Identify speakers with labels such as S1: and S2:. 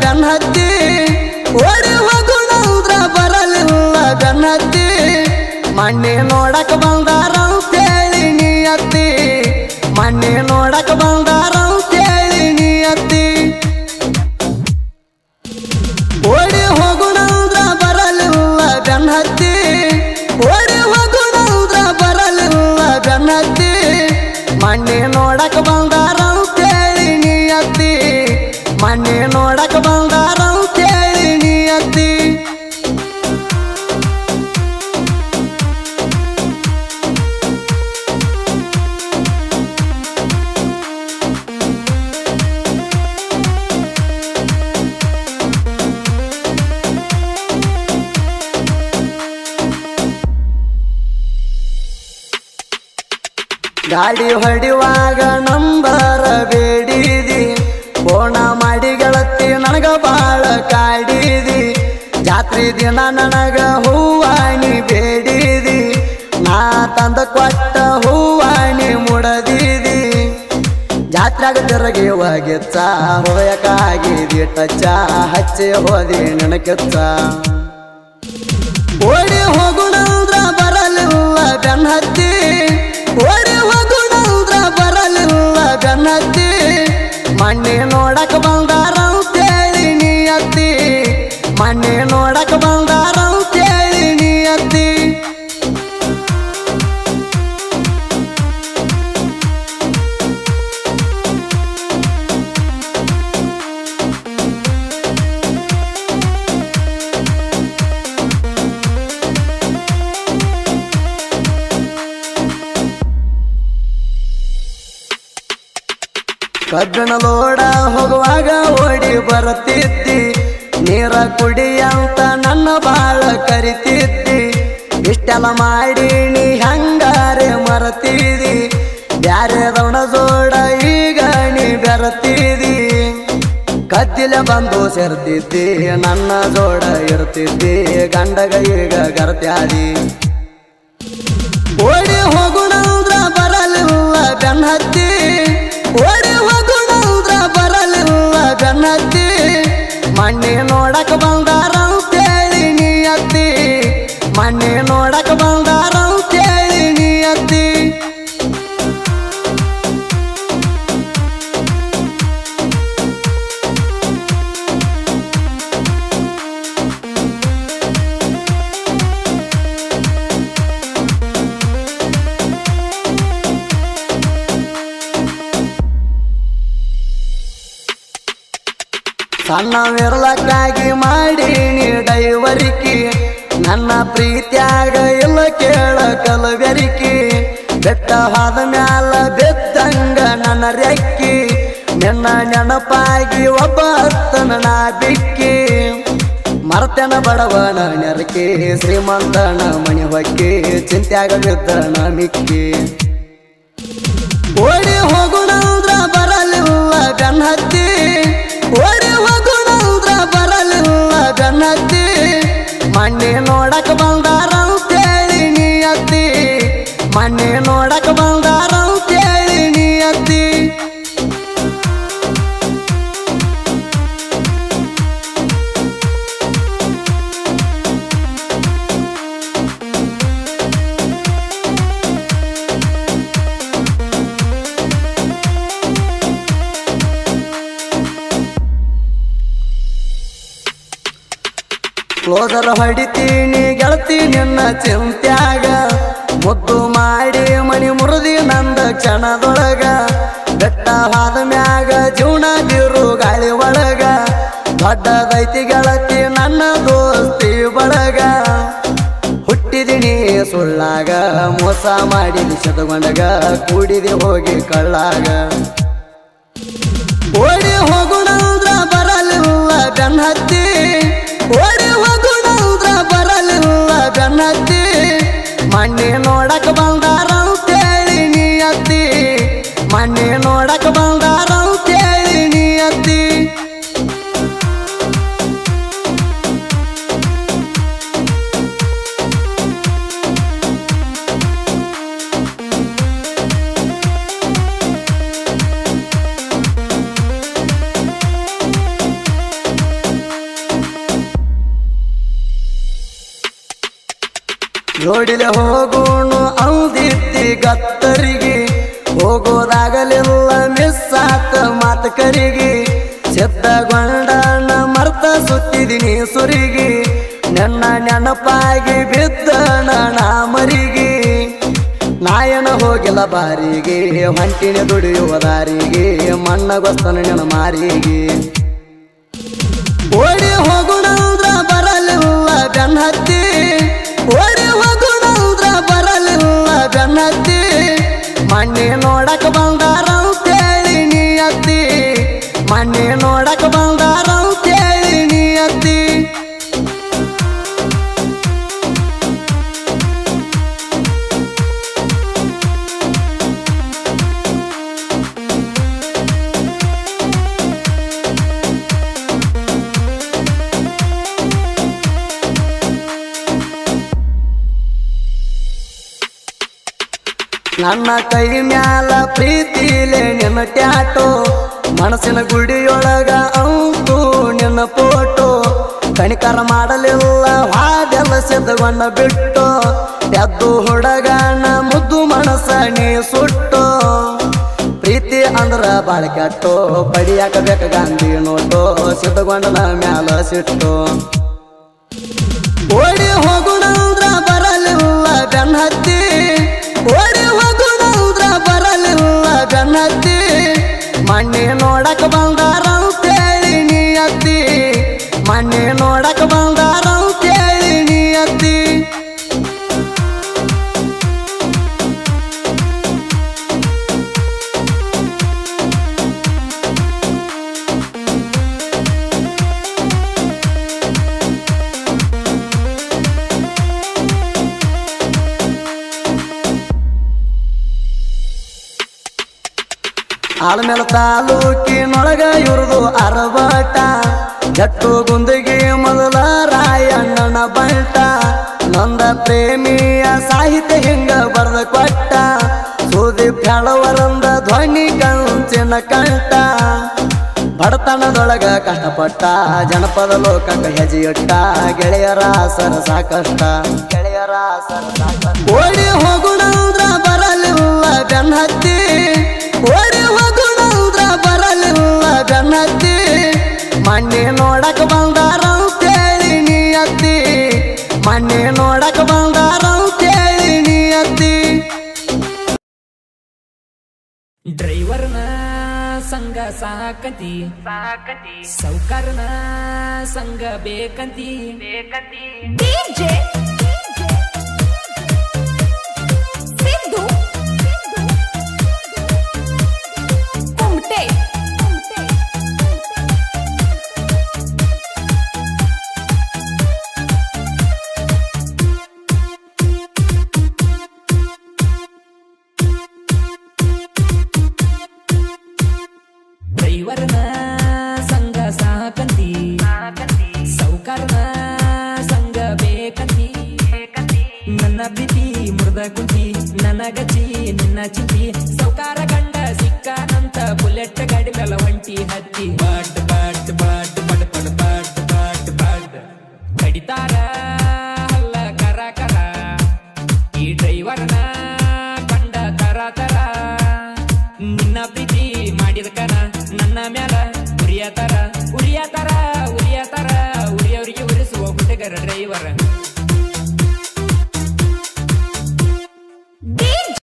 S1: ಬೆನ್ನತ್ತಿ ಓಡಿ ಹೋಗುಣಂದ್ರ ಬರಲಿಲ್ಲ ಬೆನ್ನತ್ತಿ ಮಣ್ಣಿ ನೋಡಕ ಬಂದಾರಂತೇಳಿ ನೀ ಅತ್ತಿ ಮಣ್ಣಿ ನೋಡಕ ಬಂದಾರಂತೇಳಿ ನೀ ಅತ್ತಿ ಓಡಿ ಹೋಗುಣಂದ್ರ ಬರಲಿಲ್ಲ ಬೆನ್ನತ್ತಿ ಓಡಿ ಹೋಗುಣಂದ್ರ ಬರಲಿಲ್ಲ ಬೆನ್ನತ್ತಿ ಮಣ್ಣಿ ನೋಡಕ ಬಂದಾರಂತೇಳಿ ನೀ ಅತ್ತಿ ಮಣ್ಣಿ ನೋಡಕ ಬಂದಾರಂತೇಳಿ ನೀ ಅತ್ತಿ ಗಾಡಿ ಹೊಡಿವಾಗ ನಂಬರ ಬೇಡಿದಿ ಫೋನ ಮಾಡಿ ಗೆಳತಿ ನನಗ ಬಾಳ ಕಾಡಿದಿ ಜಾತ್ರೆ ದಿನ ನನಗ ಹೂವಾಣಿ ಬೇಡಿದಿ ನಾ ತಂದ ಕೊಟ್ಟ ಹೂವಾಣಿ ಮುಡದಿದಿ ಜಾತ್ರೆಗ ತಿರುಗಿ ಹೋಗಿಚ್ಚ ಹೃದಯಕ್ಕಾಗಿದಿ ಟಚ್ಚ ಹಚ್ಚಿ ಹೋದಿ ನೆನಕಿಚ್ಚ ಓಡಿ ಹೋಗುಣಂದ್ರ ಬರಲಿಲ್ಲ ಬೆನ್ನತ್ತಿ ಓಡಿ ಹೋಗುಣಂದ್ರ ಬರಲಿಲ್ಲ ಬೆನ್ನತ್ತಿ ಮಣ್ಣಿ ನೋಡಕ ಬಂದಾರಂತೇಳಿ ನೀ ಅತ್ತಿ ಮಣ್ಣಿ ನೋಡಕ ಬಂದಾರಂತೇಳಿ ನೀ ಅತ್ತಿ ಕಬ್ಬಿಣ ಲೋಡ ಹೋಗುವಾಗ ಓಡಿ ಬರುತ್ತಿದ್ದಿ ನೀರ ಕುಡಿಯಂತ ನನ್ನ ಬಾಳ ಕರಿತಿದ್ದಿ ಇಷ್ಟೆಲ್ಲ ಮಾಡಿ ನೀ ಹಂಗಾರೆ ಮರತಿದಿ ಬ್ಯಾರೆದವನ ಜೋಡ ಈಗ ನೀ ಬೆರತಿದಿ ಕತ್ತಿಲೆ ಬಂದು ಸೇರ್ತಿದ್ದಿ ನನ್ನ ಜೋಡ ಇರ್ತಿದ್ದಿ ಗಂಡಗ ಈಗ ಗರ್ತ್ಯಾದಿ ಓಡಿ ಹೋಗುಣಂದ್ರ ಬರಲಿಲ್ಲ ಬೆನ್ನತ್ತಿ ಓಡಿ ಹೋಗುಣಂದ್ರ ಬರಲಿಲ್ಲ ಬೆನ್ನತ್ತಿ ಮಣ್ಣಿ ನೋಡಕ ಬಂದಾರಂತೇಳಿ ನೀ ಅತ್ತಿ ಮಣ್ಣಿ ನೋಡಕ ಬಂದಾರಂತೇಳಿ ನೀ ಅತ್ತಿ ಸಣ್ಣ ವಿರಲಕ್ಕಾಗಿ ಮಾಡಿ ನೀ ಡೈವರಿಕಿ ನನ್ನ ಪ್ರೀತ್ಯಾಗ ಇಲ್ಲ ಕೇಳ ಕಲವೆರಿಕಿ ಬೆಟ್ಟ ಹಾದ ಮ್ಯಾಲ ಬೆತ್ತಂಗ ನನ್ನ ರೆಕ್ಕಿ ನಿನ್ನ ನೆನಪಾಗಿ ಒಬ್ಬ ಹತ್ತನ ನಾ ಬಿಕ್ಕಿ ಮರ್ತನ ಬಡವನ ನೆರಕಿ ಶ್ರೀಮಂತನ ಮಣಿ ಹೊಕ್ಕಿ ಚಿಂತ್ಯಾಗ ಬಿದ್ದನ ಮಿಕ್ಕಿ ಓಡಿ ಹೋಗುಣಂದ್ರ ಬರಲಿಲ್ಲ ಬೆನ್ನತ್ತಿ ಓಡಿ ಹೋಗುಣಂದ್ರ ಬರಲಿಲ್ಲ ಬೆನ್ನತ್ತಿ ಮಣ್ಣಿ ನೋಡಕ ಬಂದಾರಂತೇಳಿ ನೀ ಅತ್ತಿ ಮಣ್ಣಿ ನೋಡಕ ಬಂದಾರಂತೇಳಿ ನೀ ಅತ್ತಿ ಕ್ಲೋಸರ್ ಹೊಡಿತೀನಿ ಗೆಳತಿ ನಿನ್ನ ಚಿಂತ್ಯಾಗ ಮುದ್ದು ಮಾಡಿ ಮಣಿ ಮುರಿದಿ ನಂದ ಕ್ಷಣದೊಳಗ ಬೆಟ್ಟ ಹಾದ ಮ್ಯಾಗ ಜೀವನ ಬಿರು ಗಾಳಿ ಒಳಗ ದೊಡ್ಡದೈತಿ ಗೆಳತಿ ನನ್ನ ದೋಸ್ತಿ ಬಳಗ ಹುಟ್ಟಿದಿನಿ ಸುಳ್ಳಾಗ ಮೋಸ ಮಾಡಿದಿ ಶತಗೊಂಡಗ ಕೂಡಿದಿ ಹೋಗಿ ಕಳ್ಳಾಗ ಓಡಿ ಹೋಗುಣಂದ್ರ ಬರಲಿಲ್ಲ ಬೆನ್ನತ್ತಿ ಓಡಿ ಹೋಗುಣಂದ್ರ ಬರಲಿಲ್ಲ ಬೆನ್ನತ್ತಿ ಮಣ್ಣಿ ನೋಡಕ ಬಂದಾರಂತೇಳಿ ನೀ ಅತ್ತಿ ಮಣ್ಣಿ ನೋಡಕ ಬಂದಾರಂತೇಳಿ ನೀ ಅತ್ತಿ ಜೋಡಿಲೆ ಹೋಗೋಣು ಅಂದಿದ್ದಿ ಗತ್ತರಿಗೆ ಹೋಗೋದಾಗಲಿಲ್ಲ ಮಿಸ್ ಆತ ಮಾತು ಕರಿಗೆ ಸಿದ್ಧಗೊಂಡನ ಮರ್ತ ಸುತ್ತಿದಿನಿ ಸುರಿಗೆ ನನ್ನ ನೆನಪಾಗಿ ಬಿದ್ದಣ ಮರಿಗೆ ನಾಯನ ಹೋಗಿಲ್ಲ ಬಾರಿಗೆ ಹೊಂಟಿನ ದುಡಿಯುವ ದಾರಿಗೆ ಮಣ್ಣಗೊಸ್ತನ ನೆನ ಮಾರಿಗೆ ಓಡಿ ಹೋಗುಣಂದ್ರ ಬರಲಿಲ್ಲ ಬೆನ್ನತ್ತಿ ಓಡಿ ಹೋಗುಣಂದ್ರ ಬರಲಿಲ್ಲ ಬೆನ್ನತ್ತಿ ಮಣ್ಣಿ ನೋಡಕ ಬಂದಾರಂತೇಳಿ ನೀ ಅತ್ತಿ ಮಣ್ಣಿ ನೋಡಕ ಬಂದಾರಂತೇಳಿ ನೀ ಅತ್ತಿ ನನ್ನ ಕೈ ಮ್ಯಾಲ ಪ್ರೀತಿಲೆ ನಿನ್ನ ಟ್ಯಾಟೋ ಮನಸ್ಸಿನ ಗುಡಿಯೊಳಗ ಅಂತೂ ನಿನ್ನ ಫೋಟೋ ಕಣಿಕರ ಮಾಡಲಿಲ್ಲ ಹಾದೆಲ್ಲ ಸಿದ್ಧಗೊಂಡ ಬಿಟ್ಟು ಎದ್ದು ಹುಡುಗನ ಮುದ್ದು ಮನಸ್ಸ ನೀ ಸುಟ್ಟು ಪ್ರೀತಿ ಅಂದ್ರ ಬಾಳ ಕೆಟ್ಟೋ ಪಡಿಯಾಕ ಬೇಕ ಗಾಂಧಿ ನೋಟೋ ಸಿದ್ಧಗೊಂಡನ ಮ್ಯಾಲ ಸಿಟ್ಟು ಓಡಿ ಹೋಗುಣಂದ್ರ ಬರಲಿಲ್ಲ ಬೆನ್ನತ್ತಿ ಓಡಿ ಹೋಗುಣಂದ್ರ ಬರಲಿಲ್ಲ ಬೆನ್ನತ್ತಿ ಮಣ್ಣಿ ನೋಡಕ ಬಂದಾರಂತೇಳಿ ನೀ ಅತ್ತಿ ಮಣ್ಣಿ ನೋಡಕ ಬಂದಾರಂತೇಳಿ ನೀ ಅತ್ತಿ ಆಳ್ಮೇಲ ತಾಲೂಕಿನೊಳಗ ಇವ್ರದು ಅರಬಾಟ ಜಟ್ಟು ಗುಂದಿಗೆ ಮೊದಲ ರಾಯಣ್ಣನ ಬಂಟ ನೊಂದ ಪ್ರೇಮಿಯ ಸಾಹಿತ್ಯ ಹಿಂಗ ಬರ್ದ ಕೊಟ್ಟ ಸುದೀಪ್ ಹೆಳವರಂದ ಧ್ವನಿ ಕಂಚಿನ ಕಂಠ ಬಡತನದೊಳಗ ಕಷ್ಟಪಟ್ಟ ಜನಪದ ಲೋಕಕ್ಕೆ ಹೆಜ್ಜೆಯಿಟ್ಟ ಗೆಳೆಯರ ಸರಸ ಕಷ್ಟ ಗೆಳೆಯರ ಸರಸ ಓಡಿ ಹೋಗುಣಂದ್ರ ಬರಲಿಲ್ಲ ಬೆನ್ನತ್ತಿ ಓಡಿ ಹೋಗುಣಂದ್ರ ಬರಲಿಲ್ಲ ಬೆನ್ನತ್ತಿ ಮಣ್ಣಿ ನೋಡಕ ಬಂದಾರಂತೇಳಿ ನೀ ಅತ್ತಿ ಮಣ್ಣಿ ನೋಡಕ ಬಂದಾರಂತೇಳಿ ನೀ ಅತ್ತಿ
S2: ಡ್ರೈವರ್ನ ಸಂಗ ಸಾಕತಿ ಸೌಕರ್ನ ಸಂಗ ಬೇಕಂತಿ ಡಿಜೆ ಸಿದ್ದು ಕುಮಟೆ ಡ್ರೈವರ್ನ ಸಂಗ ಸಾಕಂತಿ ಸೌಕರ್ನ ಸಂಗ ಬೇಕಂತಿ ನನ್ನ ಪ್ರೀತಿ ಮುರ್ದ ಕುಂತಿ ನನಗಚ್ಚಿ ನಿನ್ನ ಚಿಂತಿ ಸೌಕಾರ ಗಂಡ ಸಿಕ್ಕನಂತ ಬುಲೆಟ್ ಗಾಡಿ ಮೇಲೆ ಒಂಟಿ ಹತ್ತಿ but but but but but but but but ಕಡಿತಾರ ಹಲ್ಲ ಕರ ಕರ ಈ ಡ್ರೈವರ್ನ ಕಂಡ ತರ ತರ ನಿನ್ನ ಪ್ರೀತಿ ಮಾಡಿದ ಕರ ನನ್ನ ಮ್ಯಾಲ ಉರಿಯತರ ಉರಿಯತರ ಉರಿಯತರ ಉರಿಯವ್ರಿಗೆ ಉರಿಸುವ ಹುಡುಗರ ಡ್ರೈವರ್